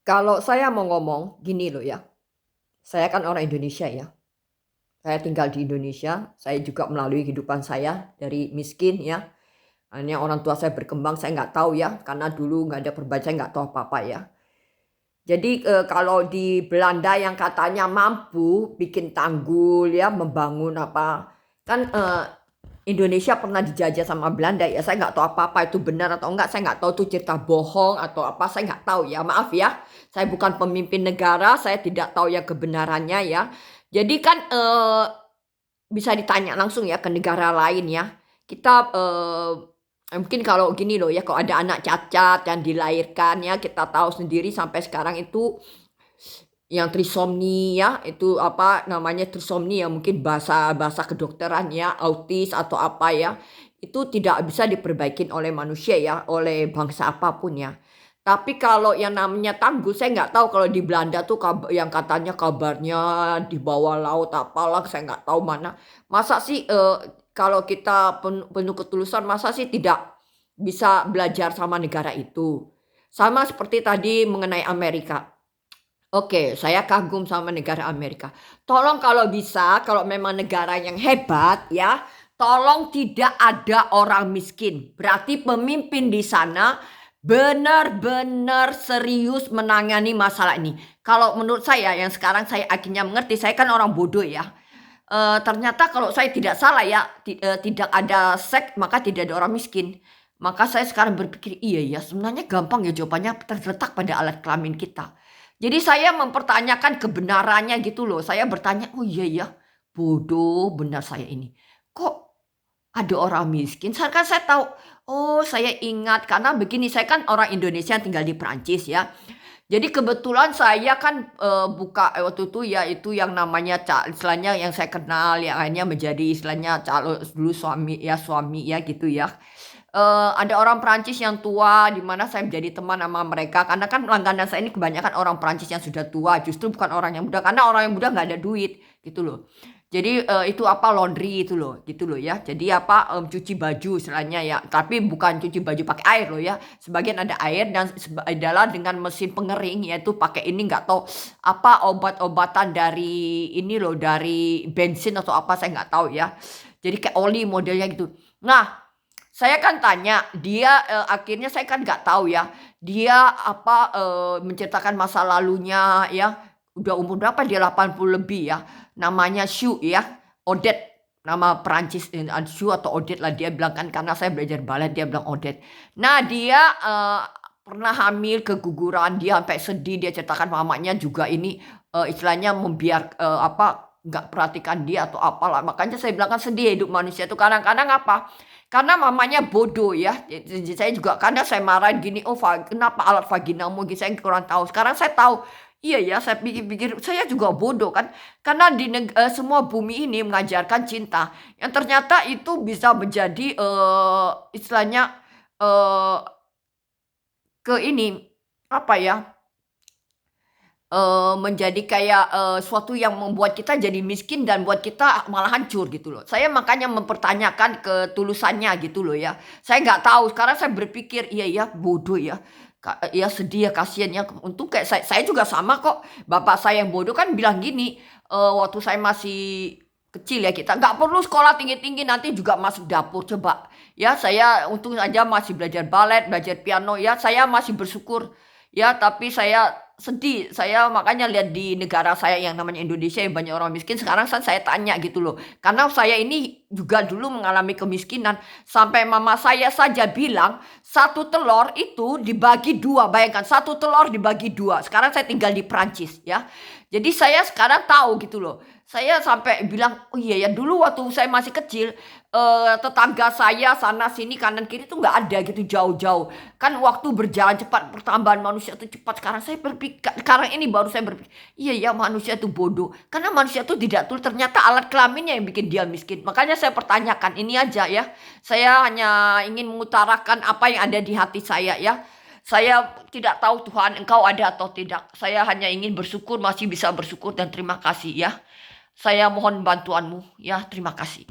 Kalau saya mau ngomong, gini loh ya, saya kan orang Indonesia ya. Saya tinggal di Indonesia, saya juga melalui kehidupan saya dari miskin ya. Hanya orang tua saya berkembang, saya nggak tahu ya, karena dulu nggak ada perubahan, saya nggak tahu apa-apa ya. Jadi, kalau di Belanda yang katanya mampu bikin tanggul ya, membangun apa, kan, Indonesia pernah dijajah sama Belanda ya, saya nggak tahu apa-apa itu benar atau enggak, saya nggak tahu itu cerita bohong atau apa, saya nggak tahu ya, maaf ya. Saya bukan pemimpin negara, saya tidak tahu ya kebenarannya ya. Jadi kan, bisa ditanya langsung ya ke negara lain ya. Kita, mungkin kalau gini loh ya, kalau ada anak cacat yang dilahirkan ya, kita tahu sendiri sampai sekarang itu yang trisomni ya, itu apa namanya, trisomni ya mungkin bahasa bahasa kedokteran ya, autis atau apa ya, itu tidak bisa diperbaikin oleh manusia ya, oleh bangsa apapun ya. Tapi kalau yang namanya tanggul, saya nggak tahu kalau di Belanda tuh yang katanya kabarnya di bawah laut apalah, saya nggak tahu mana. Masa sih, kalau kita penuh ketulusan, masa sih tidak bisa belajar sama negara itu? Sama seperti tadi mengenai Amerika. Oke, saya kagum sama negara Amerika. Tolong kalau bisa, kalau memang negara yang hebat ya, tolong tidak ada orang miskin. Berarti pemimpin di sana benar-benar serius menangani masalah ini. Kalau menurut saya yang sekarang saya akhirnya mengerti, saya kan orang bodoh ya. Ternyata kalau saya tidak salah ya, tidak ada seks, maka tidak ada orang miskin. Maka saya sekarang berpikir, iya ya sebenarnya gampang ya jawabannya terletak pada alat kelamin kita. Jadi saya mempertanyakan kebenarannya gitu loh. Saya bertanya, "Oh iya ya, bodoh benar saya ini. Kok ada orang miskin?" Kan saya tahu, oh saya ingat karena begini, saya kan orang Indonesia yang tinggal di Perancis ya. Jadi kebetulan saya kan, buka waktu itu ya itu yang namanya istilahnya yang saya kenal yang akhirnya menjadi istilahnya calon dulu suami ya gitu ya. Ada orang Perancis yang tua, di mana saya menjadi teman sama mereka, karena kan langganan saya ini kebanyakan orang Perancis yang sudah tua, justru bukan orang yang muda, karena orang yang muda nggak ada duit, gitu loh. Jadi, itu apa, laundry itu loh, gitu loh ya. Jadi apa, cuci baju istilahnya ya, tapi bukan cuci baju pakai air loh ya, sebagian ada air dan adalah dengan mesin pengering, yaitu pakai ini nggak tahu apa, obat-obatan dari ini loh, dari bensin atau apa, saya nggak tahu ya. Jadi kayak oli modelnya gitu. Nah, saya kan tanya, dia, akhirnya saya kan nggak tahu ya, dia apa, menceritakan masa lalunya ya, udah umur berapa dia 80 lebih ya, namanya Shu ya, Odette, nama Perancis, Shu atau Odette lah dia bilang kan karena saya belajar balet dia bilang Odette. Nah dia, pernah hamil keguguran, dia sampai sedih, dia ceritakan mamanya juga ini, istilahnya apa, nggak perhatikan dia atau apalah, makanya saya bilang kan sedih hidup manusia itu kadang-kadang apa, karena mamanya bodoh ya, saya juga kadang saya marahin gini, "Oh kenapa alat vaginamu?" Gitu, saya kurang tahu. Sekarang saya tahu, iya ya saya pikir-pikir saya juga bodoh kan, karena semua bumi ini mengajarkan cinta, yang ternyata itu bisa menjadi, istilahnya, eee, ke ini, apa ya, menjadi kayak, suatu yang membuat kita jadi miskin dan buat kita malah hancur gitu loh. Saya makanya mempertanyakan ketulusannya gitu loh ya. Saya nggak tahu, sekarang saya berpikir, "Iya ya, bodoh ya." Ya sedih ya, kasihan ya. Untung kayak saya juga sama kok. Bapak saya yang bodoh kan bilang gini, waktu saya masih kecil ya, kita nggak perlu sekolah tinggi-tinggi nanti juga masuk dapur, coba. Ya saya untung aja masih belajar balet, belajar piano, ya saya masih bersyukur. Ya, tapi saya sedih, saya makanya lihat di negara saya yang namanya Indonesia yang banyak orang miskin, sekarang kan saya tanya gitu loh. Karena saya ini juga dulu mengalami kemiskinan, sampai mama saya saja bilang, satu telur itu dibagi 2 bayangkan satu telur dibagi 2 sekarang saya tinggal di Prancis ya. Jadi saya sekarang tahu gitu loh. Saya sampai bilang, "Oh iya ya, dulu waktu saya masih kecil, tetangga saya sana sini kanan kiri tuh nggak ada gitu jauh-jauh. Kan waktu berjalan cepat, pertambahan manusia itu cepat. Sekarang ini baru saya berpikir, iya ya manusia itu bodoh. Karena manusia itu tidak tahu ternyata alat kelaminnya yang bikin dia miskin. Makanya saya pertanyakan ini aja ya. Saya hanya ingin mengutarakan apa yang ada di hati saya ya. Saya tidak tahu Tuhan engkau ada atau tidak. Saya hanya ingin bersyukur, masih bisa bersyukur dan terima kasih ya. Saya mohon bantuanmu ya, terima kasih.